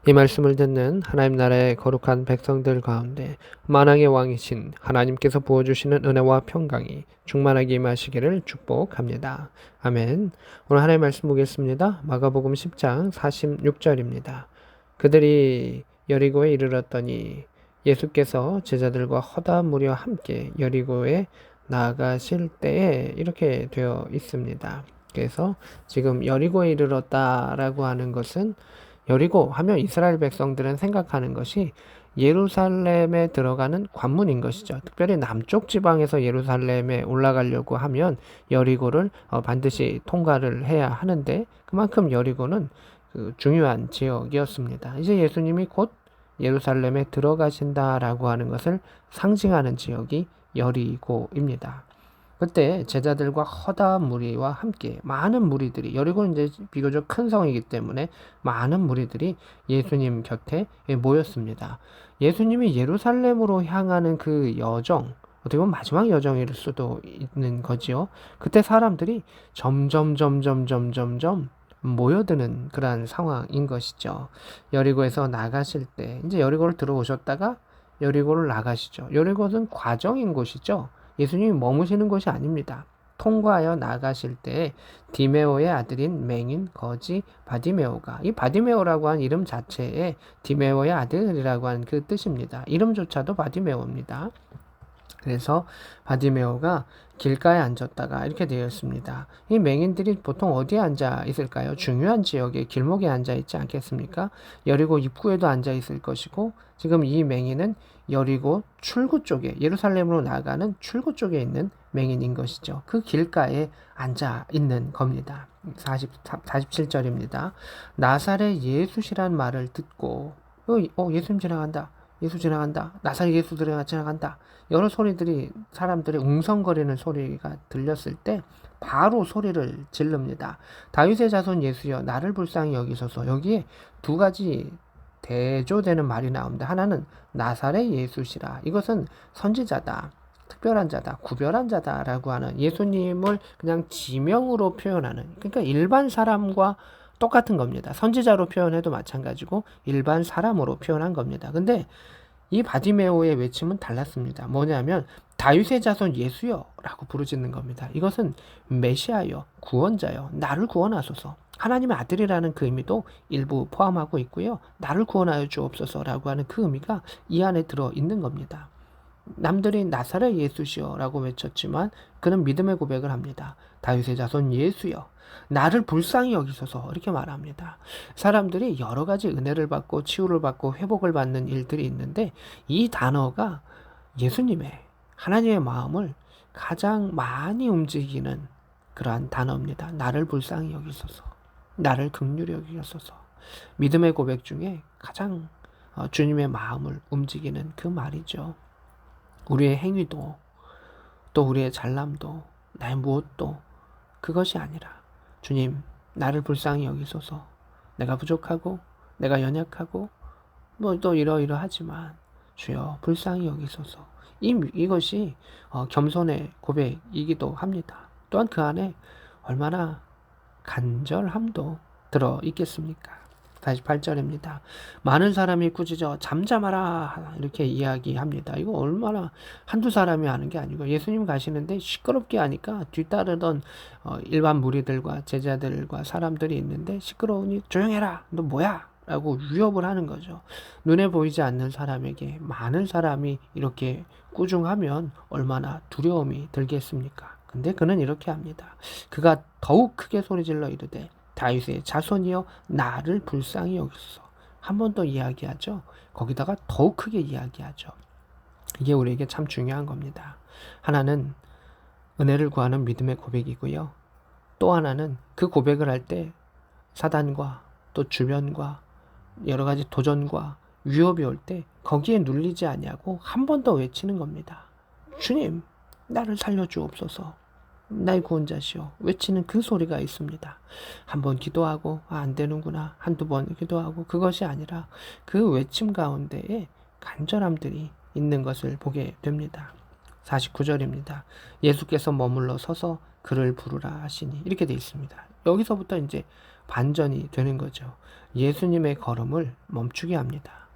이 말씀을 듣는 하나님 나라의 거룩한 백성들 가운데 만왕의 왕이신 하나님께서 부어주시는 은혜와 평강이 충만하게 임하시기를 축복합니다. 아멘. 오늘 하나님의 말씀 보겠습니다. 마가복음 10장 46절입니다. 그들이 여리고에 이르렀더니 예수께서 제자들과 허다한 무리와 함께 여리고에 나아가실 때에 이렇게 되어 있습니다. 그래서 지금 여리고에 이르렀다라고 하는 것은, 여리고 하면 이스라엘 백성들은 생각하는 것이 예루살렘에 들어가는 관문인 것이죠. 특별히 남쪽 지방에서 예루살렘에 올라가려고 하면 여리고를 반드시 통과를 해야 하는데, 그만큼 여리고는 중요한 지역이었습니다. 이제 예수님이 곧 예루살렘에 들어가신다라고 하는 것을 상징하는 지역이 여리고입니다. 그때 제자들과 허다한 무리와 함께 많은 무리들이, 여리고는 이제 비교적 큰 성이기 때문에 많은 무리들이 예수님 곁에 모였습니다. 예수님이 예루살렘으로 향하는 그 여정, 어떻게 보면 마지막 여정일 수도 있는 거지요. 그때 사람들이 점점 모여드는 그러한 상황인 것이죠. 여리고에서 나가실 때, 이제 여리고를 들어오셨다가 여리고를 나가시죠. 여리고는 과정인 곳이죠. 예수님이 머무시는 곳이 아닙니다. 통과하여 나가실 때 디메오의 아들인 맹인 거지 바디메오가, 이 바디메오라고 한 이름 자체에 디메오의 아들이라고 하는 그 뜻입니다. 이름조차도 바디메오입니다. 그래서 바디메오가 길가에 앉았다가 이렇게 되어 있습니다. 이 맹인들이 보통 어디에 앉아 있을까요? 중요한 지역에 길목에 앉아 있지 않겠습니까? 여리고 입구에도 앉아 있을 것이고, 지금 이 맹인은 여리고 출구 쪽에, 예루살렘으로 나가는 출구 쪽에 있는 맹인인 것이죠. 그 길가에 앉아 있는 겁니다. 47절입니다. 나사렛 예수시란 말을 듣고, 예수님 지나간다. 예수 지나간다. 나사렛 예수 지나간다. 여러 소리들이, 사람들의 웅성거리는 소리가 들렸을 때 바로 소리를 지릅니다. 다윗의 자손 예수여 나를 불쌍히 여기소서. 여기에 두 가지 대조되는 말이 나옵니다. 하나는 나사렛 예수시라. 이것은 선지자다, 특별한 자다, 구별한 자다라고 하는, 예수님을 그냥 지명으로 표현하는, 그러니까 일반 사람과 똑같은 겁니다. 선지자로 표현해도 마찬가지고 일반 사람으로 표현한 겁니다. 근데 이 바디메오의 외침은 달랐습니다. 뭐냐면 다윗의 자손 예수여 라고 부르짖는 겁니다. 이것은 메시아여, 구원자여, 나를 구원하소서, 하나님의 아들이라는 그 의미도 일부 포함하고 있고요. 나를 구원하여 주옵소서 라고 하는 그 의미가 이 안에 들어있는 겁니다. 남들이 나사렛 예수시여 라고 외쳤지만 그는 믿음의 고백을 합니다. 다윗의 자손 예수여 나를 불쌍히 여기소서, 이렇게 말합니다. 사람들이 여러 가지 은혜를 받고 치유를 받고 회복을 받는 일들이 있는데, 이 단어가 예수님의, 하나님의 마음을 가장 많이 움직이는 그러한 단어입니다. 나를 불쌍히 여기소서, 나를 긍휼히 여기소서. 믿음의 고백 중에 가장 주님의 마음을 움직이는 그 말이죠. 우리의 행위도, 또 우리의 잘남도, 나의 무엇도 그것이 아니라, 주님 나를 불쌍히 여기소서, 내가 부족하고 내가 연약하고 또 이러이러하지만 주여 불쌍히 여기소서. 이것이 겸손의 고백이기도 합니다. 또한 그 안에 얼마나 간절함도 들어 있겠습니까? 48절입니다. 많은 사람이 꾸짖어 잠잠하라 이렇게 이야기합니다. 이거 얼마나 한두 사람이 하는 게 아니고, 예수님 가시는데 시끄럽게 하니까 뒤따르던 일반 무리들과 제자들과 사람들이 있는데, 시끄러우니 조용해라, 너 뭐야? 라고 위협을 하는 거죠. 눈에 보이지 않는 사람에게 많은 사람이 이렇게 꾸중하면 얼마나 두려움이 들겠습니까? 근데 그는 이렇게 합니다. 그가 더욱 크게 소리질러 이르되 다윗의 자손이여 나를 불쌍히 여기소서. 한 번 더 이야기하죠. 거기다가 더욱 크게 이야기하죠. 이게 우리에게 참 중요한 겁니다. 하나는 은혜를 구하는 믿음의 고백이고요. 또 하나는 그 고백을 할 때 사단과 또 주변과 여러 가지 도전과 위협이 올 때 거기에 눌리지 아니하고 한 번 더 외치는 겁니다. 주님, 나를 살려주옵소서, 나의 구원자시오, 외치는 그 소리가 있습니다. 한 번 기도하고 안 되는구나, 한두 번 기도하고, 그것이 아니라 그 외침 가운데에 간절함들이 있는 것을 보게 됩니다. 49절입니다. 예수께서 머물러 서서 그를 부르라 하시니, 이렇게 되어 있습니다. 여기서부터 이제 반전이 되는 거죠. 예수님의 걸음을 멈추게 합니다.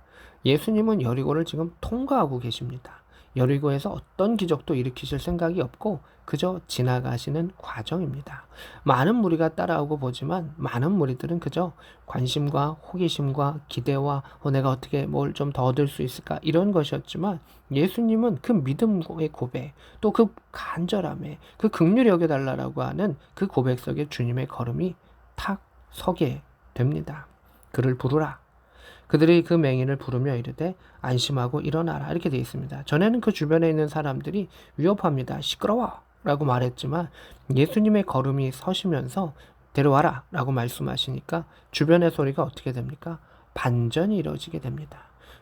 예수님은 여리고를 지금 통과하고 계십니다. 여리고에서 어떤 기적도 일으키실 생각이 없고 그저 지나가시는 과정입니다. 많은 무리가 따라오고 보지만 많은 무리들은 그저 관심과 호기심과 기대와 내가 어떻게 뭘 좀 더 얻을 수 있을까 이런 것이었지만 예수님은 그 믿음의 고백 또 그 간절함에 그 긍휼히 여겨달라고 하는 그 고백 속에 주님의 걸음이 탁 서게 됩니다. 그를 부르라. 그들이 그 맹인을 부르며 이르되 안심하고 일어나라 이렇게 되어 있습니다. 전에는 그 주변에 있는 사람들이 위협합니다. 시끄러워 라고 말했지만 예수님의 걸음이 서시면서 데려와라 라고 말씀하시니까 주변의 소리가 어떻게 됩니까? 반전이 이루어지게 됩니다.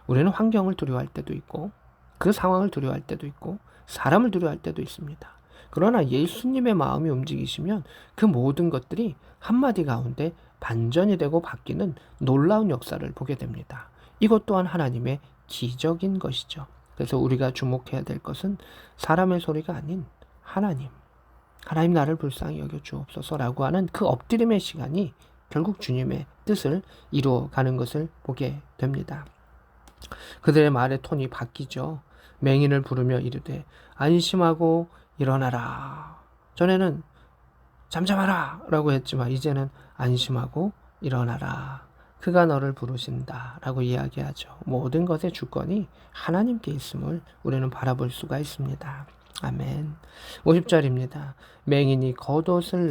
우리는 환경을 두려워할 때도 있고 그 상황을 두려워할 때도 있고 사람을 두려워할 때도 있습니다. 그러나 예수님의 마음이 움직이시면 그 모든 것들이 한마디 가운데 반전이 되고 바뀌는 놀라운 역사를 보게 됩니다. 이것 또한 하나님의 기적인 것이죠. 그래서 우리가 주목해야 될 것은 사람의 소리가 아닌 하나님 나를 불쌍히 여겨 주옵소서라고 하는 그 엎드림의 시간이 결국 주님의 뜻을 이루어가는 것을 보게 됩니다. 그들의 말의 톤이 바뀌죠. 맹인을 부르며 이르되 안심하고 일어나라. 전에는 잠잠하라 라고 했지만 이제는 안심하고 일어나라. 그가 너를 부르신다 라고 이야기하죠. 모든 것의 주권이 하나님께 있음을 우리는 바라볼 수가 있습니다. 아멘. 50절입니다. 맹인이 겉옷을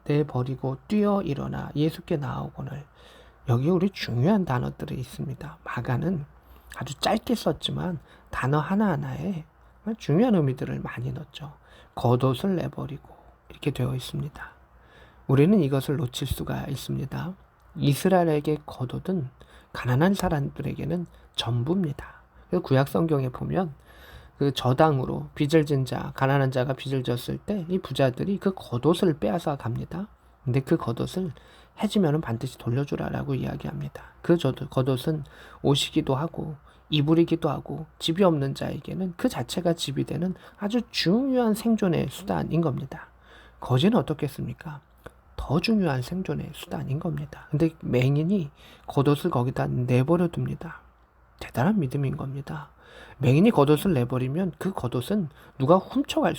내버리고 뛰어 일어나 예수께 나아오거늘. 여기 우리 중요한 단어들이 있습니다. 마가는 아주 짧게 썼지만 단어 하나하나에 중요한 의미들을 많이 넣었죠. 겉옷을 내버리고 이렇게 되어 있습니다. 우리는 이것을 놓칠 수가 있습니다. 이스라엘에게 겉옷은 가난한 사람들에게는 전부입니다. 구약 성경에 보면 그 저당으로 빚을 진 자, 가난한 자가 빚을 졌을 때 이 부자들이 그 겉옷을 빼앗아 갑니다. 근데 그 겉옷을 해지면 반드시 돌려주라라고 이야기합니다. 그 겉옷은 옷이기도 하고 이불이기도 하고 집이 없는 자에게는 그 자체가 집이 되는 아주 중요한 생존의 수단인 겁니다. 거지는 어떻겠습니까? 더 중요한 생존의 수단인 겁니다. 근데 맹인이 겉옷을 거기다 내버려 둡니다. 대단한 믿음인 겁니다. 맹인이 겉옷을 내버리면 그 겉옷은 누가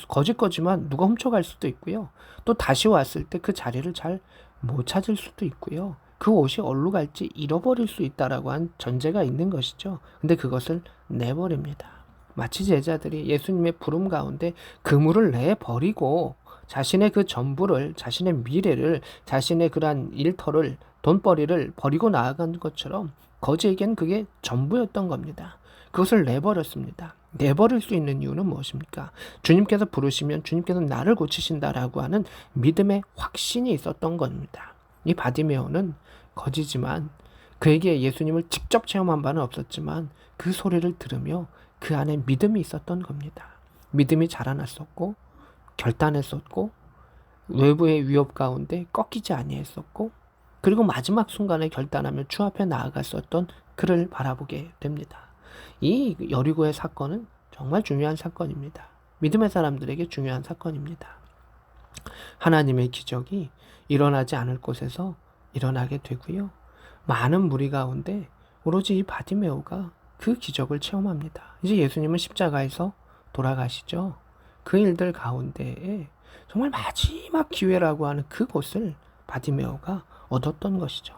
거짓 거지만 누가 훔쳐갈 수도 있고요. 또 다시 왔을 때 그 자리를 잘 못 찾을 수도 있고요. 그 옷이 어디로 갈지 잃어버릴 수 있다라고 한 전제가 있는 것이죠. 근데 그것을 내버립니다. 마치 제자들이 예수님의 부름 가운데 그물을 내버리고 자신의 그 전부를, 자신의 미래를, 자신의 그러한 일터를, 돈벌이를 버리고 나아간 것처럼 거지에겐 그게 전부였던 겁니다. 그것을 내버렸습니다. 내버릴 수 있는 이유는 무엇입니까? 주님께서 부르시면 주님께서 나를 고치신다라고 하는 믿음의 확신이 있었던 겁니다. 이 바디메오는 거지지만 그에게 예수님을 직접 체험한 바는 없었지만 그 소리를 들으며 그 안에 믿음이 있었던 겁니다. 믿음이 자라났었고 결단했었고 외부의 위협 가운데 꺾이지 아니했었고 그리고 마지막 순간에 결단하며 주 앞에 나아갔었던 그를 바라보게 됩니다. 이 여리고의 사건은 정말 중요한 사건입니다. 믿음의 사람들에게 중요한 사건입니다. 하나님의 기적이 일어나지 않을 곳에서 일어나게 되고요. 많은 무리 가운데 오로지 이 바디메오가 그 기적을 체험합니다. 이제 예수님은 십자가에서 돌아가시죠. 그 일들 가운데에 정말 마지막 기회라고 하는 그곳을 바디메오가 얻었던 것이죠.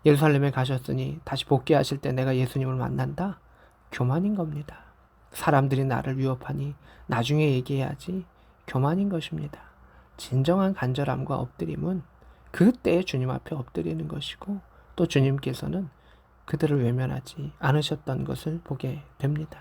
예루살렘에 가셨으니 다시 복귀하실 때 내가 예수님을 만난다? 교만인 겁니다. 사람들이 나를 위협하니 나중에 얘기해야지. 교만인 것입니다. 진정한 간절함과 엎드림은 그때의 주님 앞에 엎드리는 것이고 또 주님께서는 그들을 외면하지 않으셨던 것을 보게 됩니다.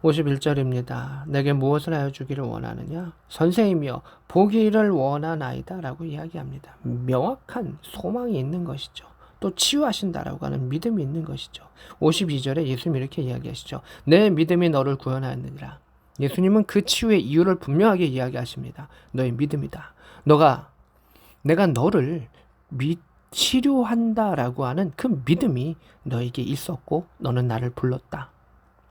51절입니다. 내게 무엇을 하여 주기를 원하느냐? 선생이며 보기를 원하나이다 라고 이야기합니다. 명확한 소망이 있는 것이죠. 또 치유하신다라고 하는 믿음이 있는 것이죠. 52절에 예수님이 이렇게 이야기하시죠. 내 믿음이 너를 구원하였느니라. 예수님은 그 치유의 이유를 분명하게 이야기하십니다. 너의 믿음이다. 내가 너를 치료한다라고 하는 그 믿음이 너에게 있었고 너는 나를 불렀다.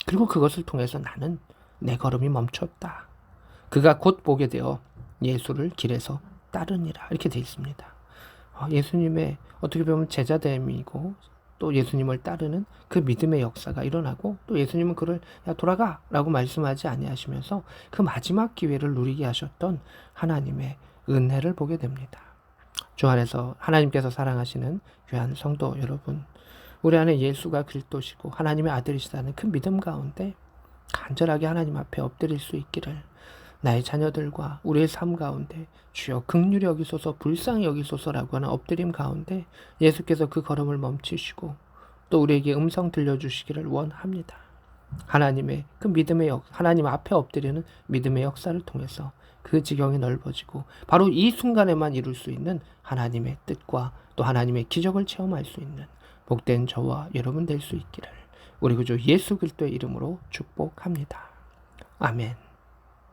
그리고 그것을 통해서 나는 내 걸음이 멈췄다. 그가 곧 보게 되어 예수를 길에서 따르니라. 이렇게 되어 있습니다. 예수님의 어떻게 보면 제자됨이고 또 예수님을 따르는 그 믿음의 역사가 일어나고 또 예수님은 그를 야 돌아가 라고 말씀하지 아니하시면서 그 마지막 기회를 누리게 하셨던 하나님의 은혜를 보게 됩니다. 주 안에서 하나님께서 사랑하시는 귀한 성도 여러분, 우리 안에 예수가 그리스도시고 하나님의 아들이시다는 큰 믿음 가운데 간절하게 하나님 앞에 엎드릴 수 있기를, 나의 자녀들과 우리의 삶 가운데 주여 긍휼히 여기소서 불쌍히 여기소서라고 하는 엎드림 가운데 예수께서 그 걸음을 멈추시고 또 우리에게 음성 들려주시기를 원합니다. 하나님의 그 하나님 앞에 엎드리는 믿음의 역사를 통해서 그 지경이 넓어지고 바로 이 순간에만 이룰 수 있는 하나님의 뜻과 또 하나님의 기적을 체험할 수 있는 복된 저와 여러분 될 수 있기를 우리 구주 예수 그리스도의 이름으로 축복합니다. 아멘.